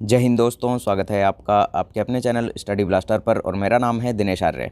जय हिंद दोस्तों, स्वागत है आपका आपके अपने चैनल स्टडी ब्लास्टर पर और मेरा नाम है दिनेश आर्य।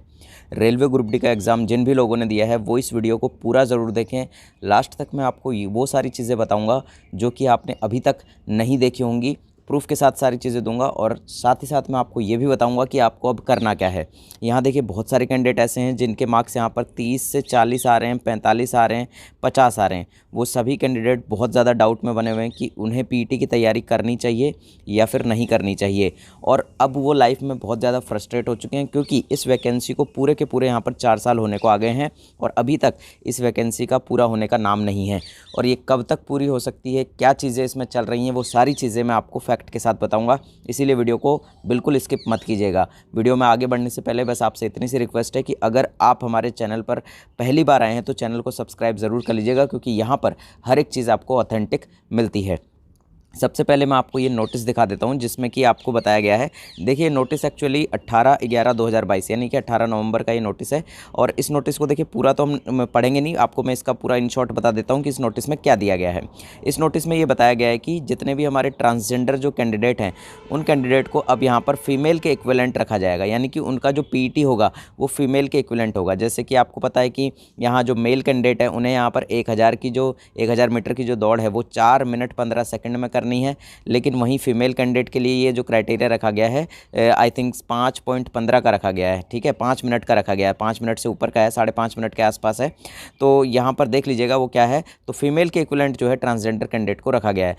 रेलवे ग्रुप डी का एग्ज़ाम जिन भी लोगों ने दिया है वो इस वीडियो को पूरा ज़रूर देखें। लास्ट तक मैं आपको वो सारी चीज़ें बताऊंगा जो कि आपने अभी तक नहीं देखी होंगी। प्रूफ के साथ सारी चीज़ें दूंगा और साथ ही साथ मैं आपको ये भी बताऊंगा कि आपको अब करना क्या है। यहाँ देखिए, बहुत सारे कैंडिडेट ऐसे हैं जिनके मार्क्स यहाँ पर 30 से 40 आ रहे हैं, 45 आ रहे हैं, 50 आ रहे हैं। वो सभी कैंडिडेट बहुत ज़्यादा डाउट में बने हुए हैं कि उन्हें पीटी की तैयारी करनी चाहिए या फिर नहीं करनी चाहिए। और अब वो लाइफ में बहुत ज़्यादा फ्रस्ट्रेट हो चुके हैं क्योंकि इस वैकेंसी को पूरे के पूरे यहाँ पर 4 साल होने को आ गए हैं और अभी तक इस वैकेंसी का पूरा होने का नाम नहीं है। और ये कब तक पूरी हो सकती है, क्या चीज़ें इसमें चल रही हैं, वो सारी चीज़ें मैं आपको फैक्ट के साथ बताऊंगा। इसीलिए वीडियो को बिल्कुल स्किप मत कीजिएगा। वीडियो में आगे बढ़ने से पहले बस आपसे इतनी सी रिक्वेस्ट है कि अगर आप हमारे चैनल पर पहली बार आए हैं तो चैनल को सब्सक्राइब ज़रूर कर लीजिएगा, क्योंकि यहाँ पर हर एक चीज़ आपको ऑथेंटिक मिलती है। सबसे पहले मैं आपको ये नोटिस दिखा देता हूँ जिसमें कि आपको बताया गया है। देखिए, नोटिस एक्चुअली 18/11/2022 यानी कि 18 नवंबर का ये नोटिस है। और इस नोटिस को देखिए, पूरा तो हम पढ़ेंगे नहीं, आपको मैं इसका पूरा इन शॉर्ट बता देता हूँ कि इस नोटिस में क्या दिया गया है। इस नोटिस में ये बताया गया है कि जितने भी हमारे ट्रांसजेंडर जो कैंडिडेट हैं उन कैंडिडेट को अब यहाँ पर फीमेल के इक्विवेलेंट रखा जाएगा, यानी कि उनका जो पीटी होगा वो फीमेल के इक्विवेलेंट होगा। जैसे कि आपको पता है कि यहाँ जो मेल कैंडिडेट है उन्हें यहाँ पर 1000 मीटर की जो दौड़ है वो 4 मिनट 15 सेकंड में करनी है, लेकिन वहीं फीमेल कैंडिडेट के लिए ये जो क्राइटेरिया रखा गया है आई थिंक 5.15 का रखा गया है। ठीक है, 5 मिनट का रखा गया है, 5 मिनट से ऊपर का है, 5.5 मिनट के आसपास है। तो यहाँ पर देख लीजिएगा वो क्या है, तो फीमेल के इक्विवेलेंट जो है ट्रांसजेंडर कैंडिडेट को रखा गया है।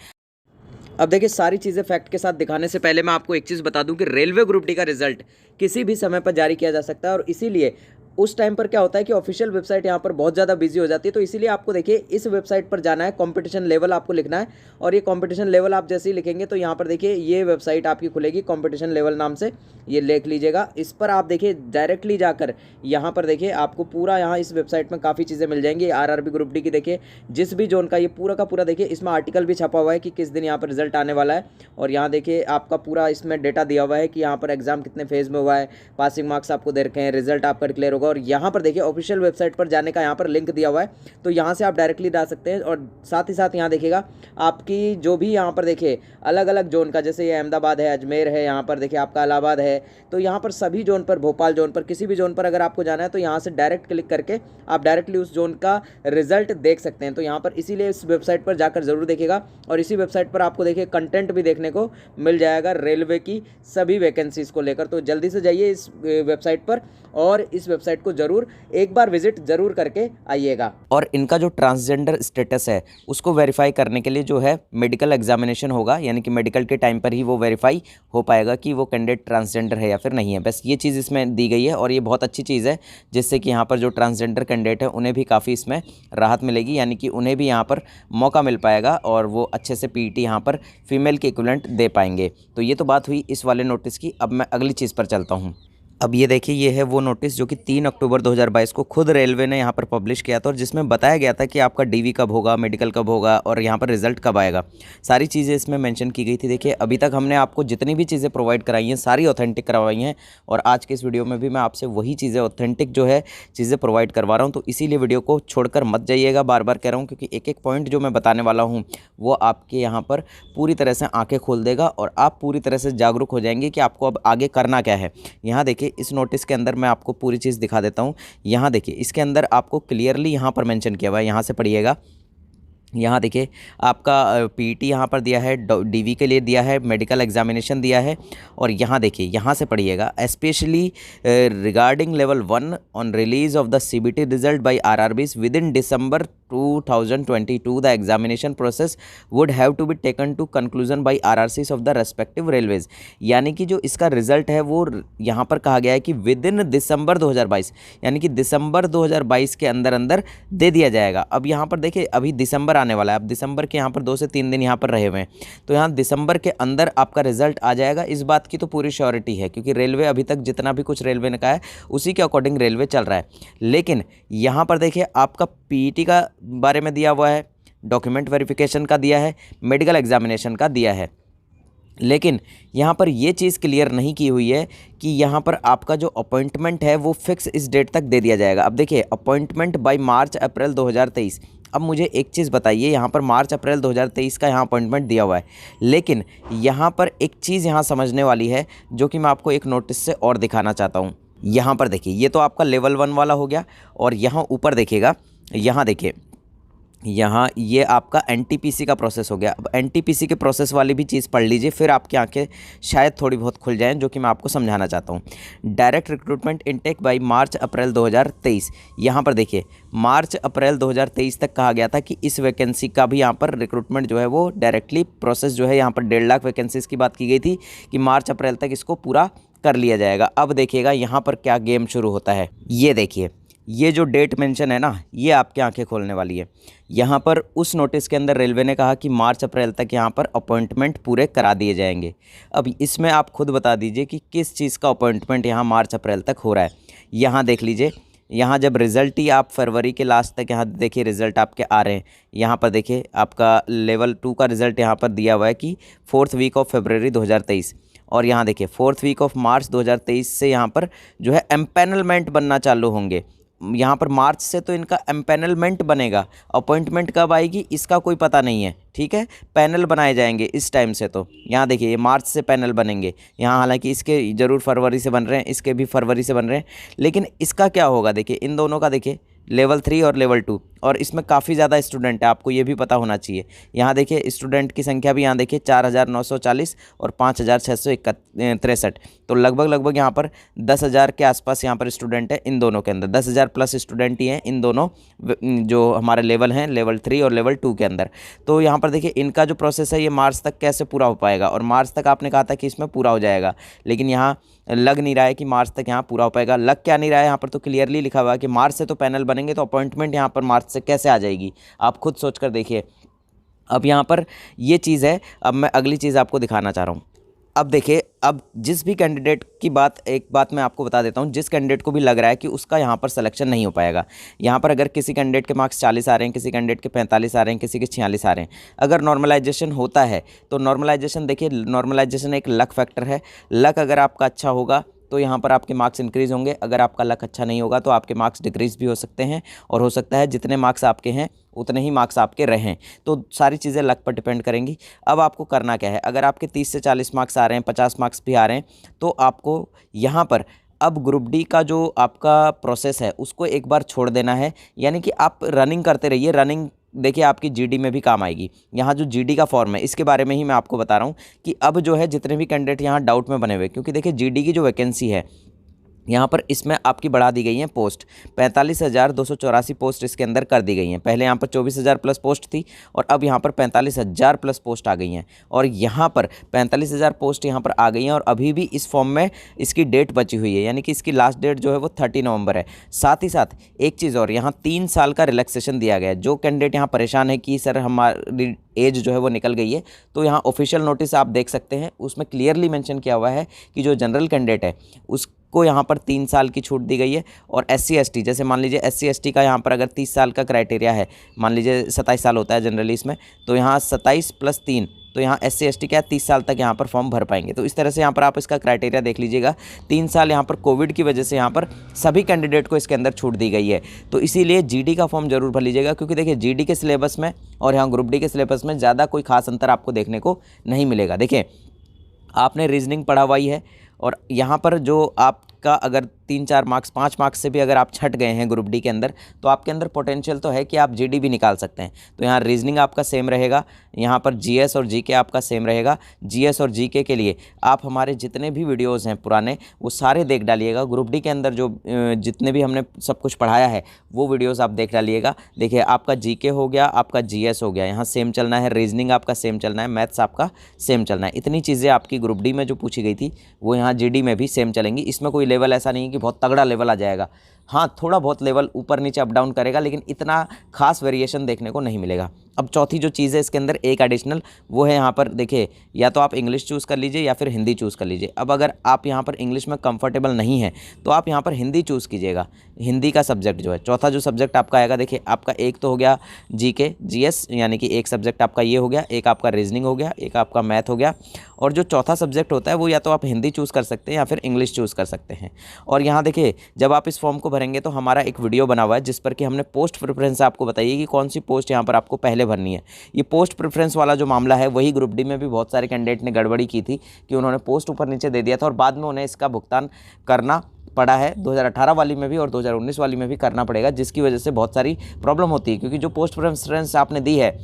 अब देखिए, सारी चीज़ें फैक्ट के साथ दिखाने से पहले मैं आपको एक चीज़ बता दूं कि रेलवे ग्रुप डी का रिजल्ट किसी भी समय पर जारी किया जा सकता है और इसीलिए उस टाइम पर क्या होता है कि ऑफिशियल वेबसाइट यहाँ पर बहुत ज़्यादा बिजी हो जाती है। तो इसीलिए आपको देखिए इस वेबसाइट पर जाना है, कंपटीशन लेवल आपको लिखना है और ये कंपटीशन लेवल आप जैसे ही लिखेंगे तो यहाँ पर देखिए ये वेबसाइट आपकी खुलेगी कंपटीशन लेवल नाम से, ये लिख लीजिएगा। इस पर आप देखिए डायरेक्टली जाकर यहाँ पर देखिए आपको पूरा यहाँ इस वेबसाइट में काफ़ी चीज़ें मिल जाएंगी। आरआरबी ग्रुप डी की देखिए जिस भी जोन का ये पूरा का पूरा देखिए इसमें आर्टिकल भी छपा हुआ है कि किस दिन यहाँ पर रिजल्ट आने वाला है। और यहाँ देखिए आपका पूरा इसमें डेटा दिया हुआ है कि यहाँ पर एग्जाम कितने फेज में हुआ है, पासिंग मार्क्स आपको दे रखे हैं, रिजल्ट आपका डिक्लेयर होगा। और यहाँ पर देखिए ऑफिशियल वेबसाइट पर जाने का यहाँ पर लिंक दिया हुआ है, तो यहाँ से आप डायरेक्टली जा सकते हैं। और साथ ही साथ यहाँ देखिएगा आपकी जो भी यहाँ पर देखिए अलग अलग जोन का, जैसे ये अहमदाबाद है, अजमेर है, यहाँ पर देखिए आपका इलाहाबाद है, तो यहाँ पर सभी जोन पर, भोपाल जोन पर, किसी भी जोन पर अगर आपको जाना है तो यहाँ से डायरेक्ट क्लिक करके आप डायरेक्टली उस जोन का रिजल्ट देख सकते हैं। तो यहाँ पर इसीलिए इस वेबसाइट पर जाकर जरूर देखिएगा और इसी वेबसाइट पर आपको देखिए कंटेंट भी देखने को मिल जाएगा रेलवे की सभी वैकेंसीज को लेकर। तो जल्दी से जाइए इस वेबसाइट पर और इस वेबसाइट को जरूर एक बार विजिट जरूर करके आइएगा। और इनका जो ट्रांसजेंडर स्टेटस है उसको वेरीफाई करने के लिए जो है मेडिकल एग्जामिनेशन होगा, यानी कि मेडिकल के टाइम पर ही वो वेरीफाई हो पाएगा कि वो कैंडिडेट ट्रांसजेंडर है या फिर नहीं है। बस ये चीज़ इसमें दी गई है और ये बहुत अच्छी चीज़ है, जिससे कि यहाँ पर जो ट्रांसजेंडर कैंडिडेट है उन्हें भी काफ़ी इसमें राहत मिलेगी, यानी कि उन्हें भी यहाँ पर मौका मिल पाएगा और वो अच्छे से पीटी यहाँ पर फीमेल के इक्विवेलेंट दे पाएंगे। तो ये तो बात हुई इस वाले नोटिस की। अब मैं अगली चीज़ पर चलता हूँ। अब ये देखिए, ये है वो नोटिस जो कि 3 अक्टूबर 2022 को खुद रेलवे ने यहाँ पर पब्लिश किया था और जिसमें बताया गया था कि आपका डीवी कब होगा, मेडिकल कब होगा और यहाँ पर रिजल्ट कब आएगा। सारी चीज़ें इसमें मेंशन की गई थी। देखिए, अभी तक हमने आपको जितनी भी चीज़ें प्रोवाइड कराई हैं सारी ऑथेंटिक करवाई हैं और आज के इस वीडियो में भी मैं आपसे वही चीज़ें ऑथेंटिक जो है चीज़ें प्रोवाइड करवा रहा हूँ। तो इसीलिए वीडियो को छोड़कर मत जाइएगा, बार बार कह रहा हूँ, क्योंकि एक एक पॉइंट जो मैं बताने वाला हूँ वो आपके यहाँ पर पूरी तरह से आँखें खोल देगा और आप पूरी तरह से जागरूक हो जाएंगे कि आपको अब आगे करना क्या है। यहाँ देखिए, इस नोटिस के अंदर मैं आपको पूरी चीज़ दिखा देता हूँ। यहाँ देखिए, इसके अंदर आपको क्लियरली यहाँ पर मेंशन किया हुआ है, यहाँ से पढ़िएगा। यहाँ देखिए आपका पीटी यहाँ पर दिया है, डीवी के लिए दिया है, मेडिकल एग्जामिनेशन दिया है। और यहाँ देखिए, यहाँ से पढ़िएगा, specially regarding level 1 on release of the CBT result by RRBs within December 2022 the examination process would have to be taken to conclusion by RRCs of the respective railways. यानी कि जो इसका रिजल्ट है वो यहाँ पर कहा गया है कि विद इन दिसंबर 2022, यानी कि दिसंबर 2022 के अंदर अंदर दे दिया जाएगा। अब यहाँ पर देखिए अभी दिसंबर आने वाला है, अब दिसंबर के यहाँ पर 2 से 3 दिन यहाँ पर रहे हुए हैं, तो यहाँ दिसंबर के अंदर आपका रिजल्ट आ जाएगा। इस बात की तो पूरी श्योरिटी है, क्योंकि रेलवे अभी तक जितना भी कुछ रेलवे ने कहा है उसी के अकॉर्डिंग रेलवे चल रहा है। लेकिन यहाँ पर देखिए आपका पीटी का बारे में दिया हुआ है, डॉक्यूमेंट वेरिफिकेशन का दिया है, मेडिकल एग्जामिनेशन का दिया है, लेकिन यहाँ पर ये चीज़ क्लियर नहीं की हुई है कि यहाँ पर आपका जो अपॉइंटमेंट है वो फिक्स इस डेट तक दे दिया जाएगा। अब देखिए, अपॉइंटमेंट बाय मार्च अप्रैल 2023, अब मुझे एक चीज़ बताइए, यहाँ पर मार्च अप्रैल 2023 का यहाँ अपॉइंटमेंट दिया हुआ है, लेकिन यहाँ पर एक चीज़ यहाँ समझने वाली है जो कि मैं आपको एक नोटिस से और दिखाना चाहता हूँ। यहाँ पर देखिए, ये तो आपका लेवल 1 वाला हो गया, और यहाँ ऊपर देखिएगा, यहाँ देखिए, यहाँ ये आपका एनटीपीसी का प्रोसेस हो गया। अब एनटीपीसी के प्रोसेस वाली भी चीज़ पढ़ लीजिए, फिर आपकी आंखें शायद थोड़ी बहुत खुल जाएं, जो कि मैं आपको समझाना चाहता हूँ। Direct recruitment intake by March April 2023, यहाँ पर देखिए मार्च अप्रैल 2023 तक कहा गया था कि इस वैकेंसी का भी यहाँ पर रिक्रूटमेंट जो है वो डायरेक्टली प्रोसेस जो है, यहाँ पर 1.5 लाख वैकेंसीज़ की बात की गई थी कि मार्च अप्रैल तक इसको पूरा कर लिया जाएगा। अब देखिएगा यहाँ पर क्या गेम शुरू होता है। ये देखिए, ये जो डेट मेंशन है ना, ये आपकी आंखें खोलने वाली है। यहाँ पर उस नोटिस के अंदर रेलवे ने कहा कि मार्च अप्रैल तक यहाँ पर अपॉइंटमेंट पूरे करा दिए जाएंगे। अब इसमें आप खुद बता दीजिए कि किस चीज़ का अपॉइंटमेंट यहाँ मार्च अप्रैल तक हो रहा है। यहाँ देख लीजिए, यहाँ जब रिज़ल्ट ही आप फरवरी के लास्ट तक, यहाँ देखिए रिज़ल्ट आपके आ रहे हैं। यहाँ पर देखिए आपका लेवल 2 का रिज़ल्ट यहाँ पर दिया हुआ है कि 4th वीक ऑफ फरवरी 2023, और यहाँ देखिए 4th वीक ऑफ मार्च 2023 से यहाँ पर जो है एम्पैनलमेंट बनना चालू होंगे। यहाँ पर मार्च से तो इनका एम्पैनलमेंट बनेगा, अपॉइंटमेंट कब आएगी इसका कोई पता नहीं है, ठीक है। पैनल बनाए जाएंगे इस टाइम से, तो यहाँ देखिए ये मार्च से पैनल बनेंगे। यहाँ हालांकि इसके ज़रूर फरवरी से बन रहे हैं, इसके भी फरवरी से बन रहे हैं, लेकिन इसका क्या होगा देखिए, इन दोनों का देखिए लेवल 3 और लेवल 2, और इसमें काफ़ी ज़्यादा स्टूडेंट है, आपको ये भी पता होना चाहिए। यहाँ देखिए स्टूडेंट की संख्या भी यहाँ देखिए 4,940 और 5,663, तो लगभग यहाँ पर 10,000 के आसपास यहाँ पर स्टूडेंट है इन दोनों के अंदर। 10,000 प्लस स्टूडेंट ही हैं इन दोनों जो हमारे लेवल हैं, लेवल 3 और लेवल 2 के अंदर। तो यहाँ पर देखिए इनका जो प्रोसेस है ये मार्च तक कैसे पूरा हो पाएगा, और मार्च तक आपने कहा था कि इसमें पूरा हो जाएगा, लेकिन यहाँ लग नहीं रहा है कि मार्च तक यहाँ पूरा हो पाएगा। लग क्या नहीं रहा है, यहाँ पर तो क्लियरली लिखा हुआ है कि मार्च से तो पैनल बनेंगे, तो अपॉइंटमेंट यहाँ पर मार्च से कैसे आ जाएगी, आप खुद सोच कर देखिए। अब यहाँ पर ये चीज़ है, अब मैं अगली चीज़ आपको दिखाना चाह रहा हूँ। अब देखिए, अब जिस भी कैंडिडेट की बात, एक बात मैं आपको बता देता हूँ, जिस कैंडिडेट को भी लग रहा है कि उसका यहाँ पर सिलेक्शन नहीं हो पाएगा, यहाँ पर अगर किसी कैंडिडेट के मार्क्स 40 आ रहे हैं, किसी कैंडिडेट के 45 आ रहे हैं, किसी के 46 आ रहे हैं, अगर नॉर्मलाइजेशन होता है तो नॉर्मलाइजेशन देखिए, नॉर्मलाइजेशन एक लक फैक्टर है। लक अगर आपका अच्छा होगा तो यहाँ पर आपके मार्क्स इंक्रीज़ होंगे, अगर आपका लक अच्छा नहीं होगा तो आपके मार्क्स डिक्रीज़ भी हो सकते हैं, और हो सकता है जितने मार्क्स आपके हैं उतने ही मार्क्स आपके रहें। तो सारी चीज़ें लक पर डिपेंड करेंगी। अब आपको करना क्या है, अगर आपके 30 से 40 मार्क्स आ रहे हैं, 50 मार्क्स भी आ रहे हैं, तो आपको यहाँ पर अब ग्रुप डी का जो आपका प्रोसेस है उसको एक बार छोड़ देना है, यानी कि आप रनिंग करते रहिए। रनिंग देखिए आपकी जीडी में भी काम आएगी। यहाँ जो जीडी का फॉर्म है इसके बारे में ही मैं आपको बता रहा हूँ कि अब जो है जितने भी कैंडिडेट यहाँ डाउट में बने हुए, क्योंकि देखिए जीडी की जो वैकेंसी है यहाँ पर इसमें आपकी बढ़ा दी गई है पोस्ट, 45,284 पोस्ट इसके अंदर कर दी गई हैं। पहले यहाँ पर 24,000 प्लस पोस्ट थी, और अब यहाँ पर 45,000 प्लस पोस्ट आ गई हैं, और यहाँ पर 45,000 पोस्ट यहाँ पर आ गई हैं, और अभी भी इस फॉर्म में इसकी डेट बची हुई है, यानी कि इसकी लास्ट डेट जो है वो 30 नवंबर है। साथ ही साथ एक चीज़ और, यहाँ 3 साल का रिलैक्सेशन दिया गया है। जो कैंडिडेट यहाँ परेशान है कि सर हमारी एज जो है वो निकल गई है, तो यहाँ ऑफिशियल नोटिस आप देख सकते हैं, उसमें क्लियरली मेंशन किया हुआ है कि जो जनरल कैंडिडेट है उसको यहाँ पर 3 साल की छूट दी गई है। और SC ST, जैसे मान लीजिए SC ST का यहाँ पर अगर 30 साल का क्राइटेरिया है, मान लीजिए 27 साल होता है जनरली इसमें, तो यहाँ 27 + 3, तो यहाँ SC ST क्या 30 साल तक यहाँ पर फॉर्म भर पाएंगे। तो इस तरह से यहाँ पर आप इसका क्राइटेरिया देख लीजिएगा। 3 साल यहाँ पर कोविड की वजह से यहाँ पर सभी कैंडिडेट को इसके अंदर छूट दी गई है, तो इसीलिए GD का फॉर्म जरूर भर लीजिएगा, क्योंकि देखिए GD के सिलेबस में और यहाँ ग्रुप डी के सिलेबस में ज़्यादा कोई खास अंतर आपको देखने को नहीं मिलेगा। देखिए आपने रीजनिंग पढ़ा हुआ ही है, और यहाँ पर जो आपका अगर 3-4 मार्क्स 5 मार्क्स से भी अगर आप छट गए हैं ग्रुप डी के अंदर, तो आपके अंदर पोटेंशियल तो है कि आप जीडी भी निकाल सकते हैं। तो यहाँ रीजनिंग आपका सेम रहेगा, यहाँ पर जीएस और जीके आपका सेम रहेगा। जीएस और जीके के लिए आप हमारे जितने भी वीडियोज़ हैं पुराने वो सारे देख डालिएगा। ग्रुप डी के अंदर जो जितने भी हमने सब कुछ पढ़ाया है वो वीडियोज़ आप देख डालिएगा। देखिए आपका जीके हो गया, आपका जीएस हो गया, यहाँ सेम चलना है, रीजनिंग आपका सेम चलना है, मैथ्स आपका सेम चलना है। इतनी चीज़ें आपकी ग्रुप डी में जो पूछी गई थी वो यहाँ जीडी में भी सेम चलेंगी। इसमें कोई लेवल ऐसा नहीं है कि बहुत तगड़ा लेवल आ जाएगा। हाँ, थोड़ा बहुत लेवल ऊपर नीचे अप डाउन करेगा, लेकिन इतना खास वेरिएशन देखने को नहीं मिलेगा। अब चौथी जो चीज़ है इसके अंदर एक एडिशनल, वो है यहाँ पर देखिए, या तो आप इंग्लिश चूज़ कर लीजिए या फिर हिंदी चूज़ कर लीजिए। अब अगर आप यहाँ पर इंग्लिश में कंफर्टेबल नहीं है तो आप यहाँ पर हिंदी चूज़ कीजिएगा। हिंदी का सब्जेक्ट जो है, चौथा जो सब्जेक्ट आपका आएगा, देखिए आपका एक तो हो गया जीके जीएस, यानी कि एक सब्जेक्ट आपका ये हो गया, एक आपका रीजनिंग हो गया, एक आपका मैथ हो गया, और जो चौथा सब्जेक्ट होता है वो या तो आप हिंदी चूज़ कर सकते हैं या फिर इंग्लिश चूज़ कर सकते हैं। और यहाँ देखिए जब आप इस फॉर्म को भरेंगे तो हमारा एक वीडियो बना हुआ है जिस पर कि हमने पोस्ट प्रेफरेंस आपको बताइए कि कौन सी पोस्ट यहाँ पर आपको पहले भरनी है। ये पोस्ट प्रेफरेंस वाला जो मामला है वही ग्रुप डी में भी बहुत सारे कैंडिडेट ने गड़बड़ी की थी कि उन्होंने पोस्ट ऊपर नीचे दे दिया था और बाद में उन्हें इसका भुगतान करना पड़ा है। 2018 वाली में भी और 2019 वाली में भी करना पड़ेगा, जिसकी वजह से बहुत सारी प्रॉब्लम होती है, क्योंकि जो पोस्ट प्रेफरेंस आपने दी है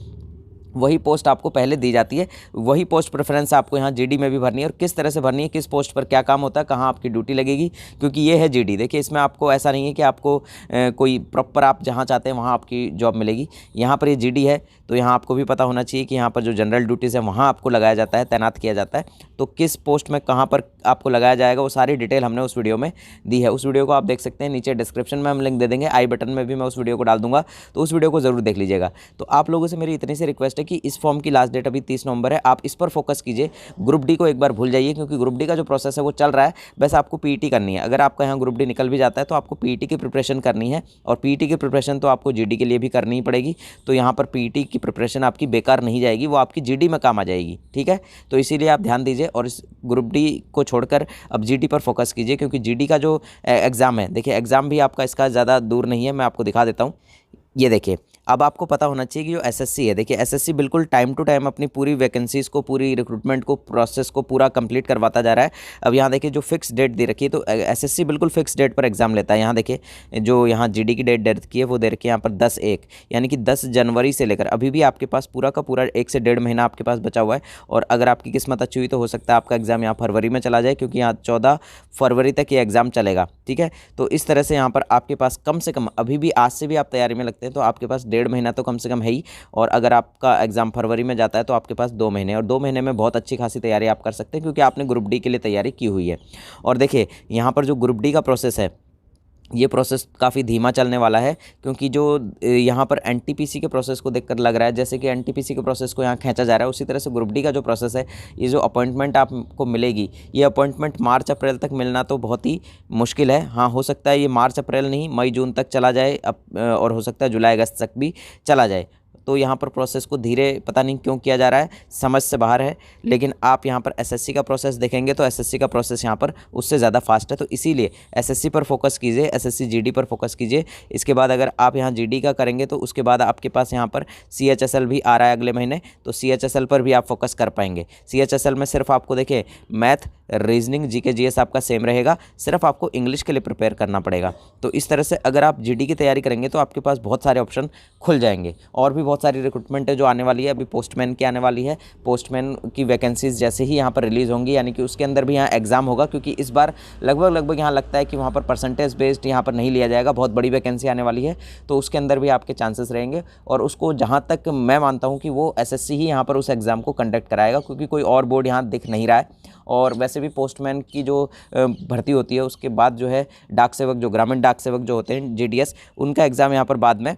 वही पोस्ट आपको पहले दी जाती है। वही पोस्ट प्रेफरेंस आपको यहाँ जीडी में भी भरनी है। और किस तरह से भरनी है, किस पोस्ट पर क्या काम होता है, कहाँ आपकी ड्यूटी लगेगी, क्योंकि ये है जीडी। देखिए इसमें आपको ऐसा नहीं है कि आपको कोई प्रॉपर आप जहाँ चाहते हैं वहाँ आपकी जॉब मिलेगी। यहाँ पर ये जीडी है तो यहाँ आपको भी पता होना चाहिए कि यहाँ पर जो जनरल ड्यूटीज़ है वहाँ आपको लगाया जाता है, तैनात किया जाता है। तो किस पोस्ट में कहाँ पर आपको लगाया जाएगा वो सारी डिटेल हमने उस वीडियो में दी है। उस वीडियो को आप देख सकते हैं, नीचे डिस्क्रिप्शन में हम लिंक दे देंगे, आई बटन में भी मैं उस वीडियो को डाल दूंगा, तो उस वीडियो को ज़रूर देख लीजिएगा। तो आप लोगों से मेरी इतनी सी रिक्वेस्ट है कि इस फॉर्म की लास्ट डेट अभी 30 नवंबर है, आप इस पर फोकस कीजिए। ग्रुप डी को एक बार भूल जाइए, क्योंकि ग्रुप डी का जो प्रोसेस है वो चल रहा है, बस आपको पीईटी करनी है। अगर आपका यहाँ ग्रुप डी निकल भी जाता है तो आपको पीईटी की प्रिपरेशन करनी है, और पीईटी की प्रिपरेशन तो आपको जीडी के लिए भी करनी ही पड़ेगी। तो यहाँ पर पीईटी की प्रिपरेशन आपकी बेकार नहीं जाएगी, वो आपकी जीडी में काम आ जाएगी। ठीक है, तो इसीलिए आप ध्यान दीजिए और इस ग्रुप डी को छोड़कर अब जीडी पर फोकस कीजिए, क्योंकि जीडी का जो एग्ज़ाम है, देखिए एग्ज़ाम भी आपका इसका ज़्यादा दूर नहीं है। मैं आपको दिखा देता हूँ, ये देखिए। अब आपको पता होना चाहिए कि जो एसएससी है, देखिए एसएससी बिल्कुल टाइम टू टाइम अपनी पूरी वैकेंसीज़ को, पूरी रिक्रूटमेंट को, प्रोसेस को पूरा कंप्लीट करवाता जा रहा है। अब यहाँ देखिए जो फिक्स डेट दे रखी है, तो एसएससी बिल्कुल फिक्स डेट पर एग्जाम लेता है। यहाँ देखिए जो यहाँ जीडी की डेट दे रखी है वो दे रखी है यहाँ पर 10/1, यानी कि 10 जनवरी से लेकर अभी भी आपके पास पूरा का पूरा 1 से 1.5 महीना आपके पास बचा हुआ है। और अगर आपकी किस्मत अच्छी हुई तो हो सकता है आपका एग्ज़ाम यहाँ फरवरी में चला जाए, क्योंकि यहाँ 14 फरवरी तक ये एग्ज़ाम चलेगा। ठीक है, तो इस तरह से यहाँ पर आपके पास कम से कम अभी भी, आज से भी आप तैयारी में लगते हैं तो आपके पास 1.5 महीना तो कम से कम है ही। और अगर आपका एग्जाम फरवरी में जाता है तो आपके पास 2 महीने, और 2 महीने में बहुत अच्छी खासी तैयारी आप कर सकते हैं, क्योंकि आपने ग्रुप डी के लिए तैयारी की हुई है। और देखिए यहाँ पर जो ग्रुप डी का प्रोसेस है, ये प्रोसेस काफ़ी धीमा चलने वाला है, क्योंकि जो यहाँ पर एनटीपीसी के प्रोसेस को देखकर लग रहा है जैसे कि एनटीपीसी के प्रोसेस को यहाँ खींचा जा रहा है, उसी तरह से ग्रुप डी का जो प्रोसेस है, ये जो अपॉइंटमेंट आपको मिलेगी, ये अपॉइंटमेंट मार्च अप्रैल तक मिलना तो बहुत ही मुश्किल है। हाँ, हो सकता है ये मार्च अप्रैल नहीं, मई जून तक चला जाए, और हो सकता है जुलाई अगस्त तक भी चला जाए। तो यहाँ पर प्रोसेस को धीरे पता नहीं क्यों किया जा रहा है, समझ से बाहर है। लेकिन आप यहाँ पर एसएससी का प्रोसेस देखेंगे तो एसएससी का प्रोसेस यहाँ पर उससे ज़्यादा फास्ट है। तो इसीलिए एसएससी पर फोकस कीजिए, एसएससी जीडी पर फोकस कीजिए। इसके बाद अगर आप यहाँ जीडी का करेंगे तो उसके बाद आपके पास यहाँ पर सीएचएसएल भी आ रहा है अगले महीने, तो सीएचएसएल पर भी आप फोकस कर पाएंगे। सीएचएसएल में सिर्फ आपको देखिए मैथ, रीजनिंग, जीके जीएस आपका सेम रहेगा, सिर्फ आपको इंग्लिश के लिए प्रिपेयर करना पड़ेगा। तो इस तरह से अगर आप जीडी की तैयारी करेंगे तो आपके पास बहुत सारे ऑप्शन खुल जाएंगे। और भी बहुत सारी रिक्रूटमेंट है जो आने वाली है, अभी पोस्टमैन की आने वाली है। पोस्टमैन की वैकेंसीज जैसे ही यहाँ पर रिलीज़ होंगी, यानी कि उसके अंदर भी यहाँ एग्जाम होगा, क्योंकि इस बार लगभग यहाँ लगता है कि वहाँ पर परसेंटेज बेस्ड यहाँ पर नहीं लिया जाएगा। बहुत बड़ी वैकेंसी आने वाली है, तो उसके अंदर भी आपके चांसेस रहेंगे। और उसको जहाँ तक मैं मानता हूँ कि वो एसएससी ही यहाँ पर उस एग्ज़ाम को कंडक्ट कराएगा, क्योंकि कोई और बोर्ड यहाँ दिख नहीं रहा है। और वैसे भी पोस्टमैन की जो भर्ती होती है उसके बाद जो है डाक सेवक, जो ग्रामीण डाक सेवक जो होते हैं जीडीएस, उनका एग्ज़ाम यहाँ पर बाद में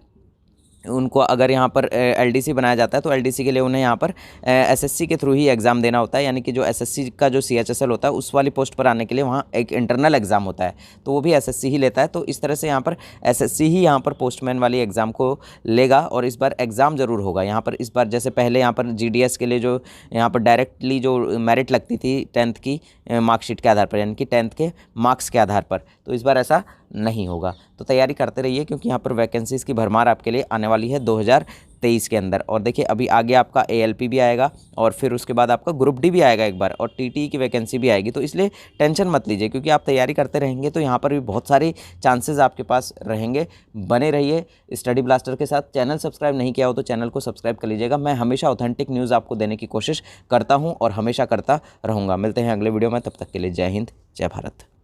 उनको अगर यहाँ पर एलडीसी बनाया जाता है तो एलडीसी के लिए उन्हें यहाँ पर एसएससी के थ्रू ही एग्ज़ाम देना होता है। यानी कि जो एसएससी का जो सीएचएसएल होता है उस वाली पोस्ट पर आने के लिए वहाँ एक इंटरनल एग्ज़ाम होता है, तो वो भी एसएससी ही लेता है। तो इस तरह से यहाँ पर एसएससी ही यहाँ पर पोस्टमैन वाली एग्ज़ाम को लेगा। और इस बार एग्ज़ाम ज़रूर होगा यहाँ पर। इस बार जैसे पहले यहाँ पर जीडीएस के लिए जो यहाँ पर डायरेक्टली जो मेरिट लगती थी 10th की मार्कशीट के आधार पर, यानी कि 10th के मार्क्स के आधार पर, तो इस बार ऐसा नहीं होगा। तो तैयारी करते रहिए, क्योंकि यहाँ पर वैकेंसीज़ की भरमार आपके लिए आने वाली है 2023 के अंदर। और देखिए अभी आगे आपका एएलपी भी आएगा, और फिर उसके बाद आपका ग्रुप डी भी आएगा एक बार, और टीटी की वैकेंसी भी आएगी। तो इसलिए टेंशन मत लीजिए, क्योंकि आप तैयारी करते रहेंगे तो यहाँ पर भी बहुत सारे चांसेस आपके पास रहेंगे। बने रहिए स्टडी ब्लास्टर के साथ। चैनल सब्सक्राइब नहीं किया हो तो चैनल को सब्सक्राइब कर लीजिएगा। मैं हमेशा ऑथेंटिक न्यूज़ आपको देने की कोशिश करता हूँ और हमेशा करता रहूँगा। मिलते हैं अगले वीडियो में, तब तक के लिए जय हिंद, जय भारत।